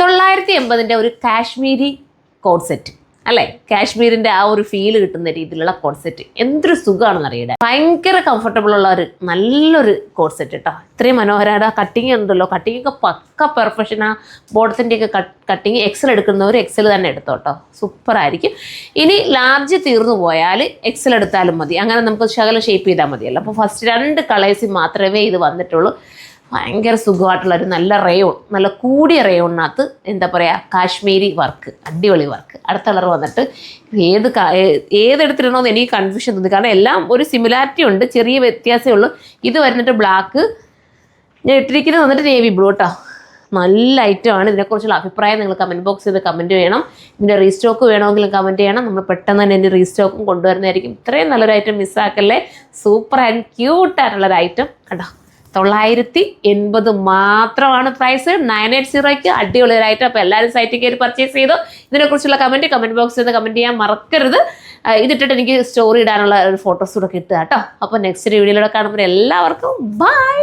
980 ഒരു Kashmiri code set അല്ലേ, കാശ്മീരിൻ്റെ ആ ഒരു ഫീല് കിട്ടുന്ന രീതിയിലുള്ള കോഡ് സെറ്റ് എന്തൊരു സുഖമാണെന്ന് അറിയട്ടെ. ഭയങ്കര കംഫർട്ടബിൾ ഉള്ള ഒരു നല്ലൊരു കോഡ് സെറ്റ് കേട്ടോ. ഇത്രയും മനോഹരമായിട്ട് ആ കട്ടിങ് ഉണ്ടല്ലോ, കട്ടിങ് ഒക്കെ പക്ക പെർഫെക്ഷൻ. ആ ബോട്ടത്തിൻ്റെ ഒക്കെ കട്ടിങ് എക്സൽ എടുക്കുന്നവർ എക്സൽ തന്നെ എടുത്തോ കേട്ടോ, സൂപ്പറായിരിക്കും. ഇനി ലാർജ് തീർന്നു പോയാൽ എക്സൽ എടുത്താലും മതി, അങ്ങനെ നമുക്ക് ശകലം ഷേപ്പ് ചെയ്താൽ മതിയല്ലോ. അപ്പോൾ ഫസ്റ്റ് 2 കളേഴ്സിൽ മാത്രമേ ഇത് വന്നിട്ടുള്ളൂ. ഭയങ്കര സുഖമായിട്ടുള്ളൊരു നല്ല റയോൺ, നല്ല കൂടിയ റയോണിനകത്ത് എന്താ പറയുക, കാശ്മീരി വർക്ക്, അടിപൊളി വർക്ക്. അടുത്ത കളർ വന്നിട്ട് ഏതെടുത്തിടണമെന്ന് എനിക്ക് കൺഫ്യൂഷൻ തോന്നി, കാരണം എല്ലാം ഒരു സിമിലാരിറ്റി ഉണ്ട്, ചെറിയ വ്യത്യാസമേ ഉള്ളൂ. ഇത് വരുന്നിട്ട് ബ്ലാക്ക്, ഞാൻ ഇട്ടിരിക്കുന്നത് വന്നിട്ട് നേവി ബ്ലൂ കേട്ടോ. നല്ല ഐറ്റമാണ്. ഇതിനെക്കുറിച്ചുള്ള അഭിപ്രായം നിങ്ങൾ കമൻറ്റ് ബോക്സിൽ ചെയ്ത് കമൻറ്റ് ചെയ്യണം. ഇതിൻ്റെ റീസ്റ്റോക്ക് വേണമെങ്കിലും കമൻറ്റ് ചെയ്യണം. നമ്മൾ പെട്ടെന്ന് തന്നെ എൻ്റെ റീസ്റ്റോക്കും കൊണ്ടുവരുന്നതായിരിക്കും. ഇത്രയും നല്ലൊരു ഐറ്റം മിസ്സാക്കല്ലേ. സൂപ്പർ ആൻഡ് ക്യൂട്ടായിട്ടുള്ളൊരു ഐറ്റം കേട്ടോ. 980 മാത്രമാണ് പ്രൈസ്. 980ക്ക് അടിപൊളി ഒരു ഐറ്റം. അപ്പോൾ എല്ലാവരും സൈറ്റിൽ കയറി പർച്ചേസ് ചെയ്തു. ഇതിനെക്കുറിച്ചുള്ള കമൻറ്റ് ബോക്സിൽ നിന്ന് കമൻറ്റ് ചെയ്യാൻ മറക്കരുത്. ഇതിട്ടിട്ട് എനിക്ക് സ്റ്റോറി ഇടാനുള്ള ഒരു ഫോട്ടോസ് കൂടെ കിട്ടുക കേട്ടോ. അപ്പോൾ നെക്സ്റ്റ് വീഡിയോയിലൂടെ കാണുമ്പോൾ എല്ലാവർക്കും ബൈ.